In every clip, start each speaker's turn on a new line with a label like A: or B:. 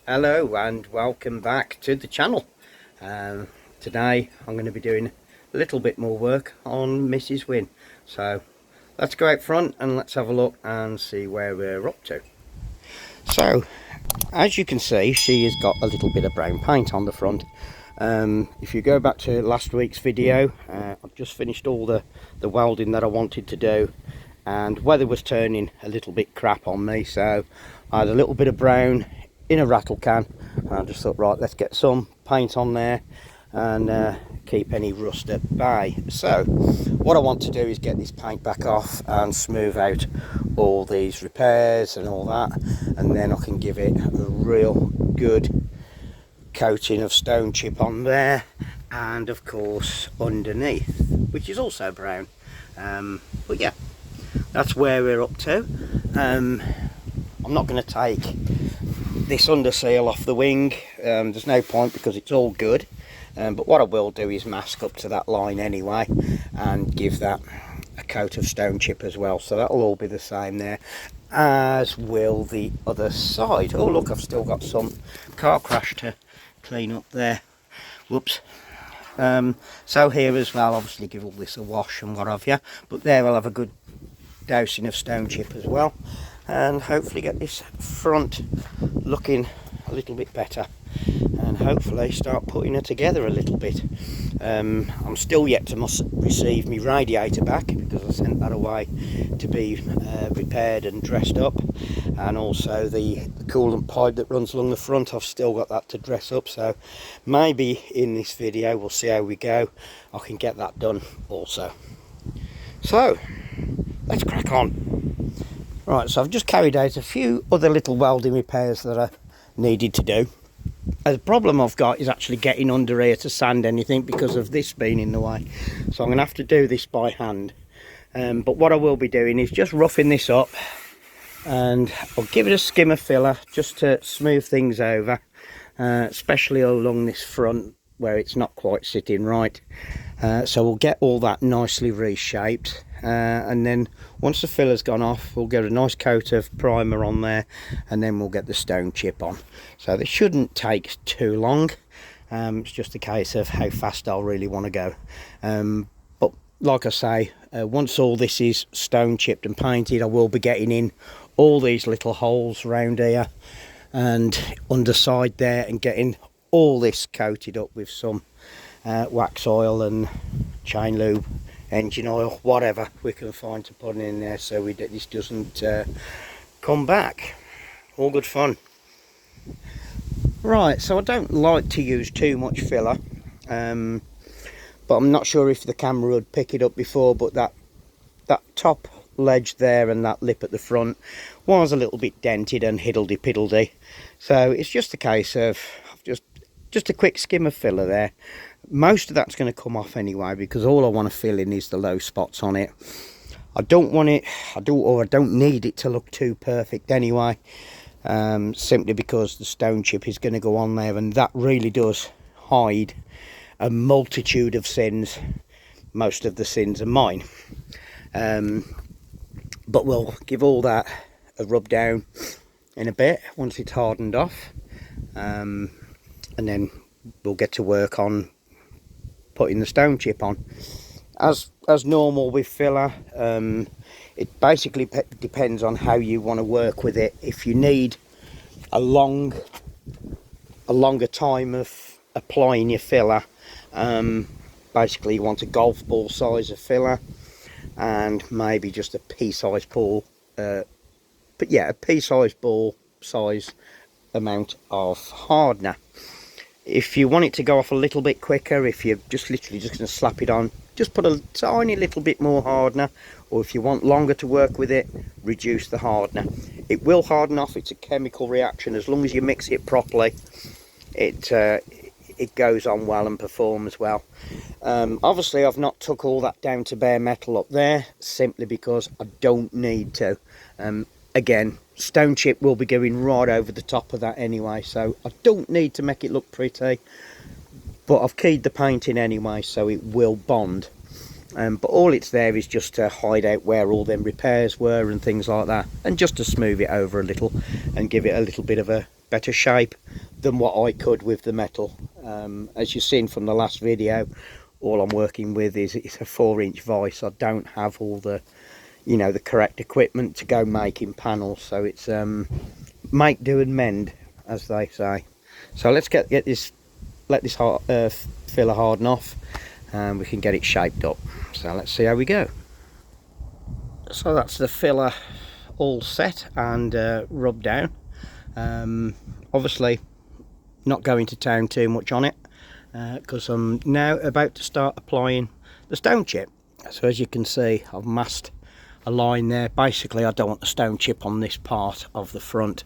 A: Hello and welcome back to the channel. Today I'm going to be doing a little bit more work on Mrs. Winn. So let's go out front and let's have a look and see where we're up to. So as you can see, she has got a little bit of brown paint on the front. If you go back to last week's video, I've just finished all the welding that I wanted to do, and weather was turning a little bit crap on me, so I had a little bit of brown in a rattle can, and I just thought, right, let's get some paint on there and keep any rust at bay. So what I want to do is get this paint back off and smooth out all these repairs and all that, and then I can give it a real good coating of stone chip on there, and of course underneath, which is also brown. But yeah, that's where we're up to. I'm not going to take this under seal off the wing, there's no point because it's all good, but what I will do is mask up to that line anyway and give that a coat of stone chip as well, so that'll all be the same there, as will the other side. Oh look, I've still got some car crash to clean up there, whoops. So here as well, obviously give all this a wash and what have you, but there I'll have a good dousing of stone chip as well, and hopefully get this front looking a little bit better, and hopefully start putting it together a little bit. I'm still yet to receive my radiator back because I sent that away to be repaired and dressed up, and also the coolant pipe that runs along the front, I've still got that to dress up, so maybe in this video, we'll see how we go, I can get that done also. So let's crack on. Right, so I've just carried out a few other little welding repairs that I needed to do. The problem I've got is actually getting under here to sand anything because of this being in the way. So I'm going to have to do this by hand. But what I will be doing is just roughing this up, and I'll give it a skim of filler just to smooth things over, especially along this front where it's not quite sitting right. So we'll get all that nicely reshaped, and then once the filler's gone off, we'll get a nice coat of primer on there, and then we'll get the stone chip on. So this shouldn't take too long. It's just a case of how fast I'll really want to go. But like I say, once all this is stone chipped and painted, I will be getting in all these little holes around here and underside there, and getting all this coated up with some wax oil and chain lube, engine oil, whatever we can find to put in there, so this doesn't come back. All good fun. Right, so I don't like to use too much filler, but I'm not sure if the camera would pick it up before, but that top ledge there and that lip at the front was a little bit dented and hiddledy-piddledy, so it's just a case of just a quick skim of filler there. Most of that's going to come off anyway, because all I want to fill in is the low spots on it. I don't need it to look too perfect anyway, simply because the stone chip is going to go on there, and that really does hide a multitude of sins. Most of the sins are mine, but we'll give all that a rub down in a bit once it's hardened off, and then we'll get to work on putting the stone chip on. As normal with filler, it basically depends on how you want to work with it. If you need a longer time of applying your filler, basically you want a golf ball size of filler, and maybe just a pea-sized ball, but yeah, a pea-sized ball size amount of hardener. If you want it to go off a little bit quicker, if you're just literally just going to slap it on, just put a tiny little bit more hardener, or if you want longer to work with it, reduce the hardener. It will harden off, it's a chemical reaction. As long as you mix it properly, it goes on well and performs well. Obviously I've not took all that down to bare metal up there, simply because I don't need to. Again, stone chip will be going right over the top of that anyway, so I don't need to make it look pretty, but I've keyed the paint in anyway, so it will bond. But all it's there is just to hide out where all them repairs were and things like that, and just to smooth it over a little and give it a little bit of a better shape than what I could with the metal. As you've seen from the last video, all I'm working with is it's a 4-inch vise. I don't have all the, you know, the correct equipment to go making panels, so it's make do and mend, as they say. So let's let this filler harden off and we can get it shaped up. So let's see how we go. So that's the filler all set and rubbed down. Obviously not going to town too much on it, because I'm now about to start applying the stone chip. So as you can see, I've masked a line there. Basically, I don't want the stone chip on this part of the front.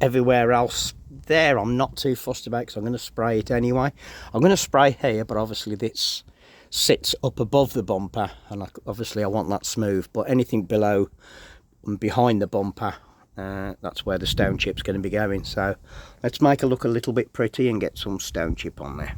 A: Everywhere else there I'm not too fussed about, because I'm going to spray it anyway. I'm going to spray here, but obviously this sits up above the bumper, and obviously I want that smooth. But anything below and behind the bumper, that's where the stone chip's going to be going. So let's make it look a little bit pretty and get some stone chip on there.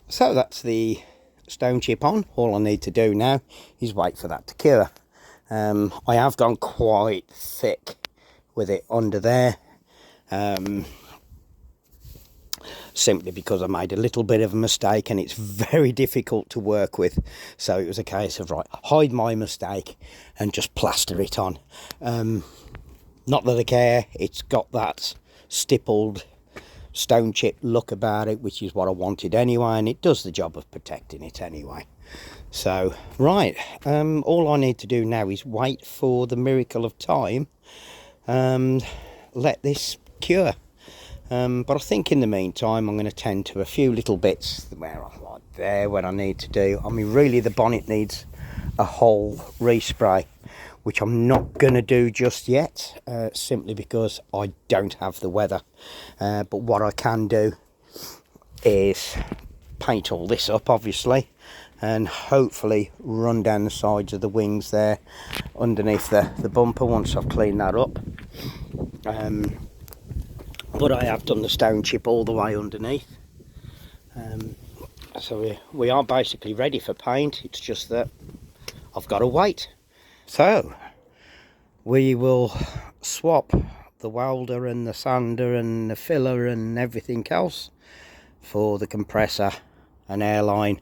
A: So that's the stone chip on. All I need to do now is wait for that to cure. I have gone quite thick with it under there, simply because I made a little bit of a mistake and it's very difficult to work with. So it was a case of, right, hide my mistake and just plaster it on. Not that I care, it's got that stippled stone chip look about it, which is what I wanted anyway, and it does the job of protecting it anyway. So right, all I need to do now is wait for the miracle of time and let this cure. But I think in the meantime I'm going to tend to a few little bits where I'm like there when I need to do. I mean, really the bonnet needs a whole respray, which I'm not going to do just yet, simply because I don't have the weather. But what I can do is paint all this up, obviously, and hopefully run down the sides of the wings there underneath the bumper once I've cleaned that up. But I have done the stone chip all the way underneath. So we are basically ready for paint. It's just that I've got to wait. So we will swap the welder and the sander and the filler and everything else for the compressor, an airline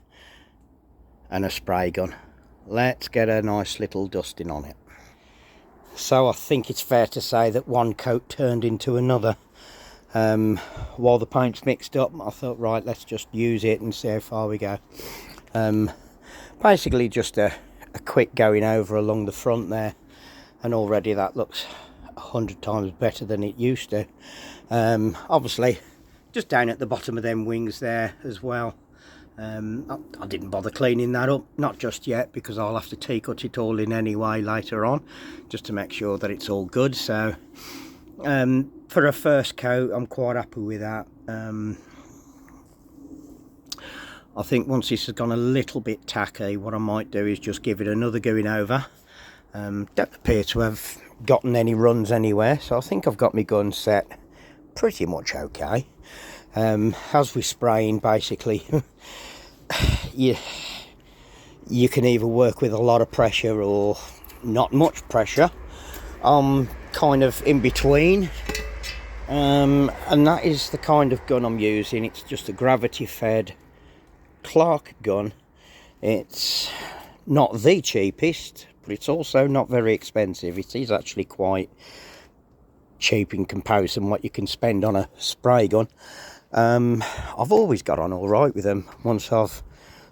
A: and a spray gun. Let's get a nice little dusting on it. So I think it's fair to say that one coat turned into another. While the paint's mixed up, I thought, right, let's just use it and see how far we go. Basically just a quick going over along the front there, and already that looks 100 times better than it used to. Obviously just down at the bottom of them wings there as well. I didn't bother cleaning that up, not just yet, because I'll have to T-cut it all in anyway later on, just to make sure that it's all good. So for a first coat I'm quite happy with that. I think once this has gone a little bit tacky, what I might do is just give it another going over. Don't appear to have gotten any runs anywhere, so I think I've got my gun set pretty much okay. As we're spraying, basically you can either work with a lot of pressure or not much pressure. I'm kind of in between, and that is the kind of gun I'm using. It's just a gravity fed Clark gun. It's not the cheapest, but it's also not very expensive. It is actually quite cheap in comparison what you can spend on a spray gun. I've always got on all right with them. Once I've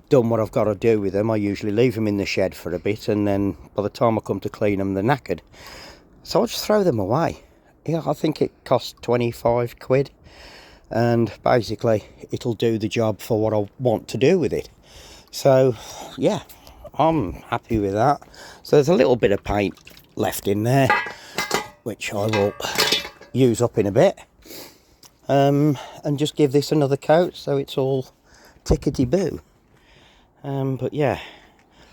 A: done what I've got to do with them, I usually leave them in the shed for a bit, and then by the time I come to clean them, they're knackered. So I just throw them away. Yeah, I think it costs 25 quid, and basically it'll do the job for what I want to do with it. So yeah, I'm happy with that. So there's a little bit of paint left in there, which I will use up in a bit, and just give this another coat so it's all tickety-boo. But yeah,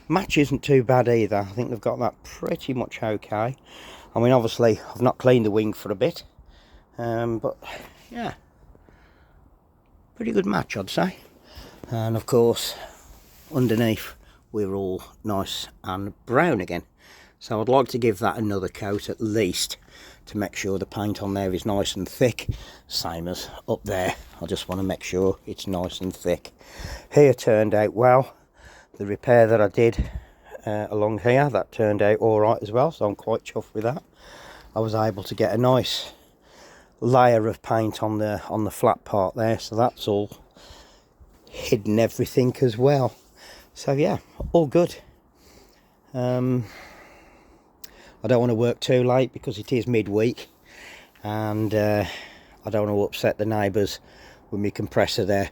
A: match isn't too bad either. I think they've got that pretty much okay. I mean, obviously I've not cleaned the wing for a bit, but yeah, pretty good match, I'd say. And of course underneath we're all nice and brown again, so I'd like to give that another coat at least to make sure the paint on there is nice and thick, same as up there. I just want to make sure it's nice and thick. Here turned out well. The repair that I did along here, that turned out all right as well, so I'm quite chuffed with that. I was able to get a nice layer of paint on the flat part there, so that's all hidden everything as well. So yeah, all good. I don't want to work too late because it is midweek, and I don't want to upset the neighbours with my compressor there.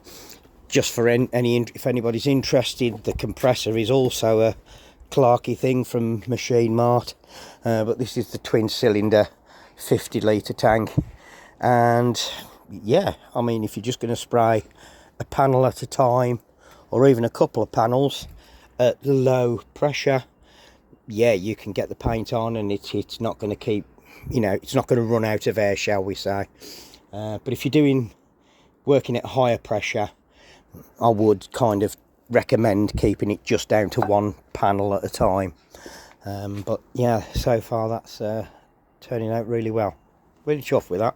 A: Just for if anybody's interested, the compressor is also a Clarky thing from Machine Mart, but this is the twin cylinder 50 litre tank. And yeah, I mean, if you're just going to spray a panel at a time, or even a couple of panels at low pressure, yeah, you can get the paint on, and it's not going to keep, you know, it's not going to run out of air, shall we say. But if you're working at higher pressure, I would kind of recommend keeping it just down to one panel at a time. But yeah, so far that's turning out really well. Really chuffed with that.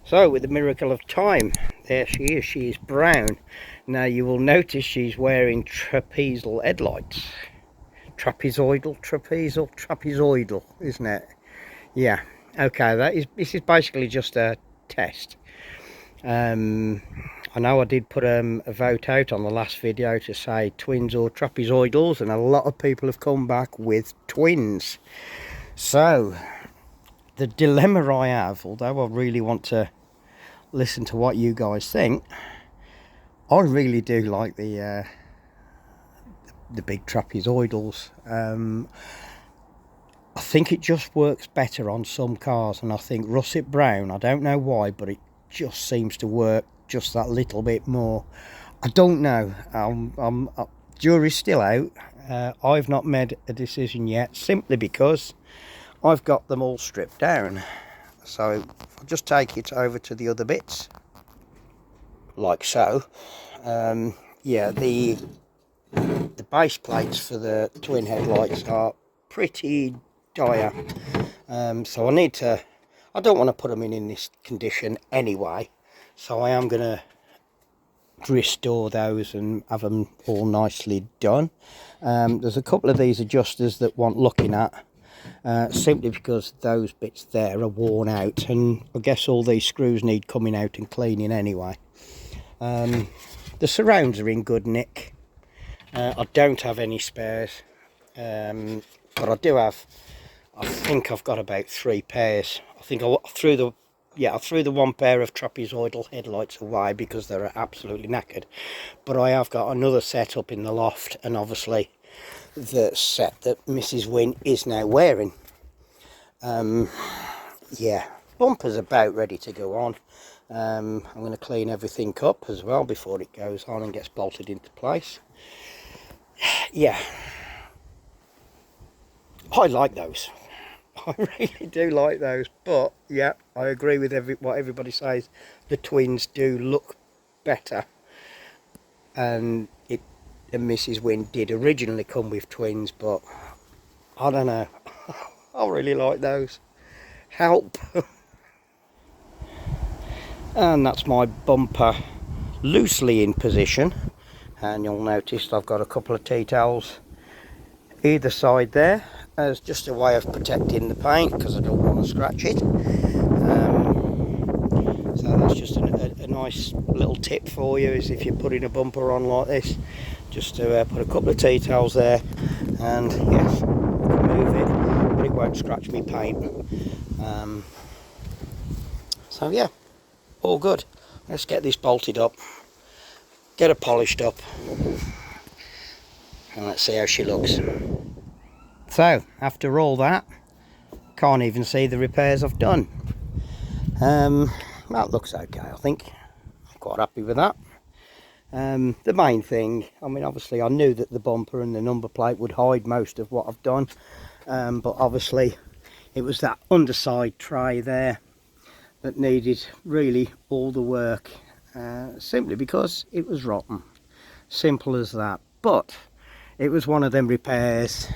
A: So, with the miracle of time, there she is. She is brown. Now you will notice she's wearing trapezoidal headlights. Trapezoidal, isn't it? Yeah. Okay, this is basically just a test. I know I did put a vote out on the last video to say twins or trapezoidals, and a lot of people have come back with twins. So the dilemma I have, although I really want to listen to what you guys think, I really do like the big trapezoidals. I think it just works better on some cars, and I think russet brown, I don't know why, but it just seems to work just that little bit more. I don't know. Jury's still out. I've not made a decision yet, simply because I've got them all stripped down. So I'll just take it over to the other bits, like so. Yeah, the base plates for the twin headlights are pretty dire. So I don't want to put them in this condition anyway. So I am going to restore those and have them all nicely done. There's a couple of these adjusters that want looking at, simply because those bits there are worn out, and I guess all these screws need coming out and cleaning anyway. The surrounds are in good nick. I don't have any spares, but I do have, I think I've got about 3 pairs. I think I threw the one pair of trapezoidal headlights away because they're absolutely knackered. But I have got another set up in the loft, and obviously the set that Mrs. Winn is now wearing. Yeah, bumper's about ready to go on. I'm going to clean everything up as well before it goes on and gets bolted into place. Yeah, I like those. I really do like those, but yeah, I agree with what everybody says. The twins do look better, and Mrs. Winn did originally come with twins, but I don't know. I really like those. Help. And that's my bumper loosely in position, and you'll notice I've got a couple of tea towels either side there as just a way of protecting the paint, because I don't want to scratch it. So that's just a nice little tip for you, is if you're putting a bumper on like this, just to put a couple of tea towels there, and yes, move it, but it won't scratch me paint. So yeah, all good. Let's get this bolted up, get her polished up, and let's see how she looks. So after all that, can't even see the repairs I've done. That looks okay, I think. I'm quite happy with that. The main thing, I mean, obviously I knew that the bumper and the number plate would hide most of what I've done, but obviously it was that underside tray there that needed really all the work, simply because it was rotten. Simple as that. But it was one of them repairs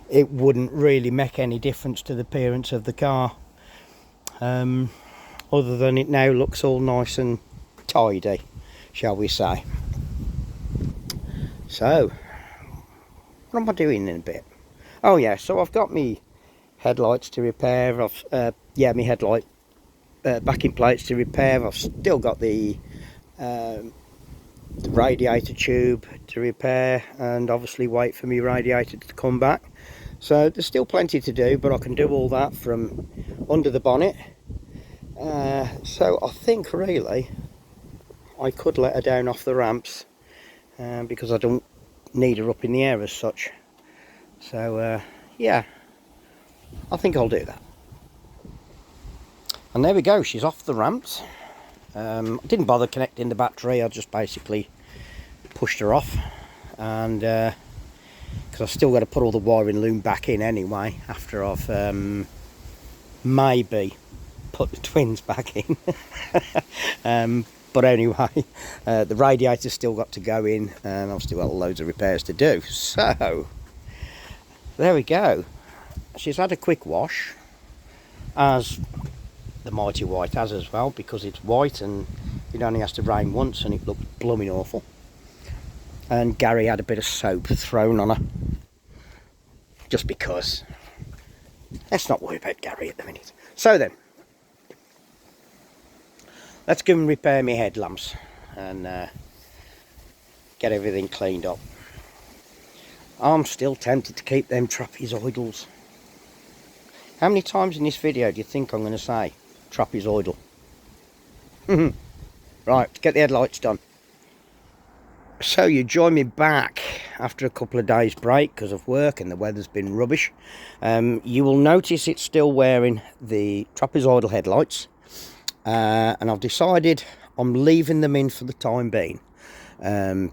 A: it wouldn't really make any difference to the appearance of the car, other than it now looks all nice and tidy, shall we say. So what am I doing in a bit? Oh yeah, so I've got me headlights to repair. I've yeah, my headlight backing plates to repair. I've still got the radiator tube to repair, and obviously wait for me radiator to come back. So there's still plenty to do, but I can do all that from under the bonnet. So I think really I could let her down off the ramps, because I don't need her up in the air as such. So yeah, I think I'll do that. And there we go, she's off the ramps. I didn't bother connecting the battery, I just basically pushed her off, and because I've still got to put all the wiring loom back in anyway after I've maybe put the twins back in. But anyway, the radiator's still got to go in, and I've still got loads of repairs to do. So there we go. She's had a quick wash, as the mighty white has as well, because it's white and it only has to rain once and it looked blooming awful. And Gary had a bit of soap thrown on her, just because. Let's not worry about Gary at the minute. So then, let's go and repair my headlamps and get everything cleaned up. I'm still tempted to keep them trapezoidals. How many times in this video do you think I'm going to say trapezoidal? Right, let's get the headlights done. So you join me back after a couple of days break because of work and the weather's been rubbish. You will notice it's still wearing the trapezoidal headlights, and I've decided I'm leaving them in for the time being,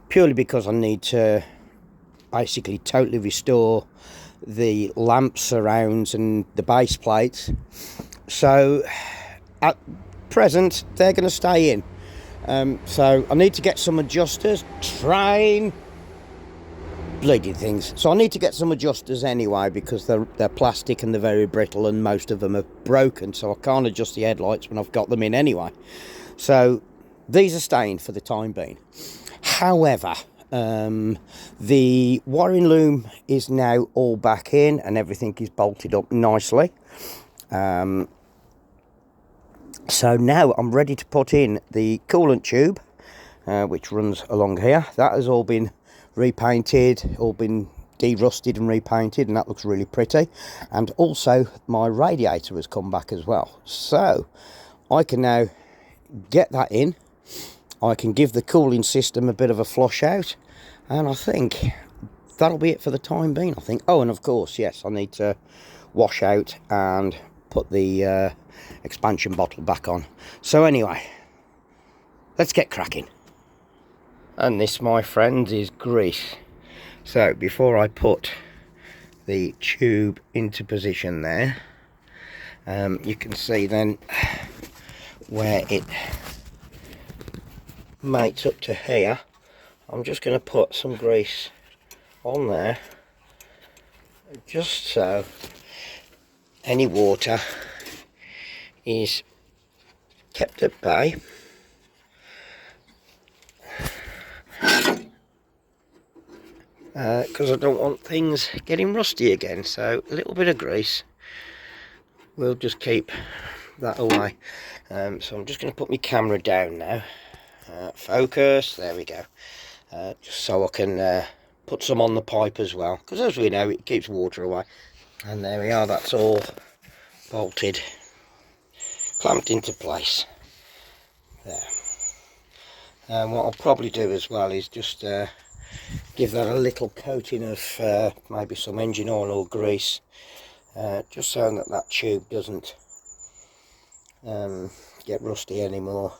A: purely because I need to basically totally restore the lamp surrounds and the base plates. So at present they're going to stay in. So I need to get some adjusters. Train bleeding things. So I need to get some adjusters anyway, because they're plastic and they're very brittle and most of them are broken, so I can't adjust the headlights when I've got them in anyway. So these are staying for the time being. However, the wiring loom is now all back in and everything is bolted up nicely. So now I'm ready to put in the coolant tube, which runs along here. That has all been repainted, all been de-rusted and repainted, and that looks really pretty. And also my radiator has come back as well. So I can now get that in. I can give the cooling system a bit of a flush out, and I think that'll be it for the time being, I think. Oh, and of course, yes, I need to wash out and put the expansion bottle back on. So anyway, let's get cracking. And this, my friends, is grease. So before I put the tube into position there, you can see then where it mates up to here. I'm just going to put some grease on there, just so any water is kept at bay. Because I don't want things getting rusty again, so a little bit of grease will just keep that away. So I'm just going to put my camera down now. Focus, there we go. Just so I can put some on the pipe as well, because as we know, it keeps water away. And there we are, that's all bolted, clamped into place there. And what I'll probably do as well is just give that a little coating of maybe some engine oil or grease, just so that that tube doesn't get rusty anymore.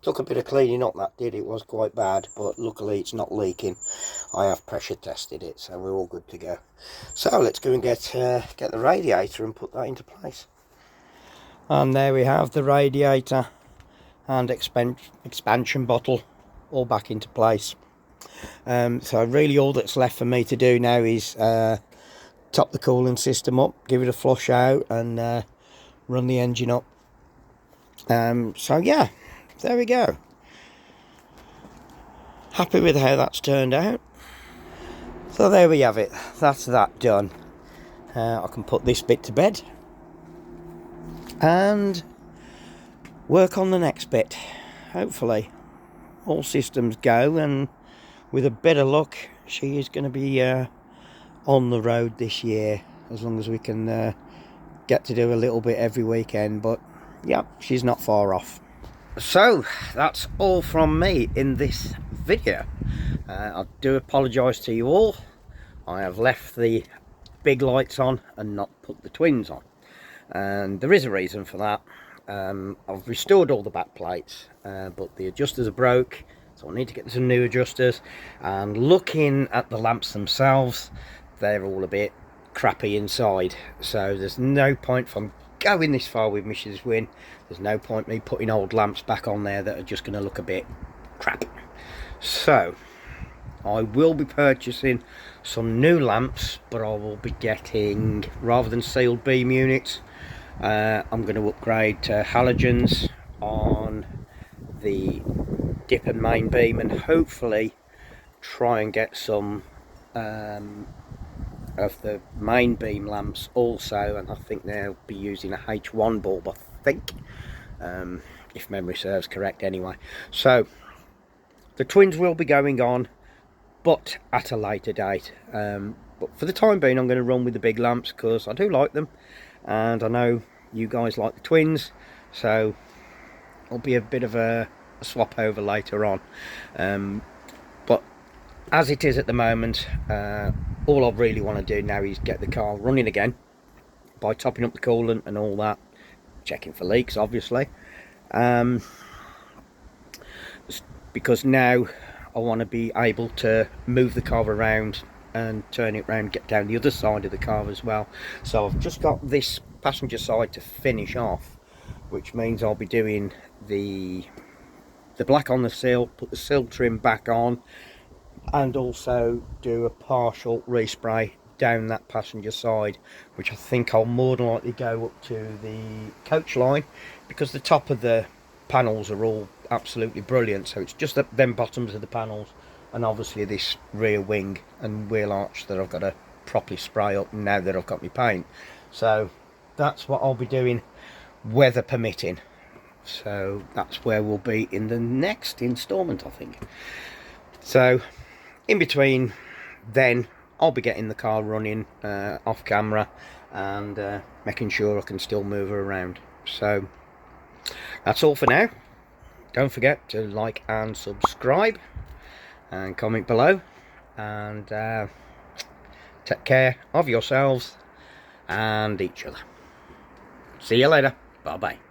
A: Took a bit of cleaning up, that did. It was quite bad, but luckily it's not leaking. I have pressure tested it, so we're all good to go. So let's go and get the radiator and put that into place. And there we have the radiator and expansion bottle all back into place. So really all that's left for me to do now is top the cooling system up, give it a flush out, and run the engine up. So yeah, there we go. Happy with how that's turned out. So there we have it. That's that done. I can put this bit to bed and work on the next bit. Hopefully all systems go, and with a bit of luck she is going to be on the road this year, as long as we can get to do a little bit every weekend. But yeah, she's not far off. So that's all from me in this video. I do apologise to you all. I have left the big lights on and not put the twins on, and there is a reason for that. I've restored all the back plates, but the adjusters are broke, so I need to get some new adjusters. And looking at the lamps themselves, they're all a bit crappy inside, so there's no point from going this far with Mrs. Winn. There's no point me putting old lamps back on there that are just going to look a bit crap. So I will be purchasing some new lamps, but I will be getting, rather than sealed beam units, I'm going to upgrade to halogens on the dip and main beam, and hopefully try and get some of the main beam lamps also. And I think they'll be using a H1 bulb, I think, if memory serves correct anyway. So the twins will be going on, but at a later date. But for the time being I'm going to run with the big lamps, because I do like them, and I know you guys like the twins, so it'll be a bit of a swap over later on. But as it is at the moment, all I really want to do now is get the car running again by topping up the coolant and all that, checking for leaks obviously, because now I want to be able to move the car around and turn it around, get down the other side of the car as well. So I've just got this passenger side to finish off, which means I'll be doing the black on the sill, put the sill trim back on, and also do a partial respray down that passenger side, which I think I'll more than likely go up to the coach line, because the top of the panels are all absolutely brilliant. So it's just them bottoms of the panels, and obviously this rear wing and wheel arch that I've got to properly spray up now that I've got my paint. So that's what I'll be doing, weather permitting. So that's where we'll be in the next installment, I think. So in between then I'll be getting the car running off camera, and making sure I can still move her around. So that's all for now. Don't forget to like and subscribe and comment below, and take care of yourselves and each other. See you later. Bye bye.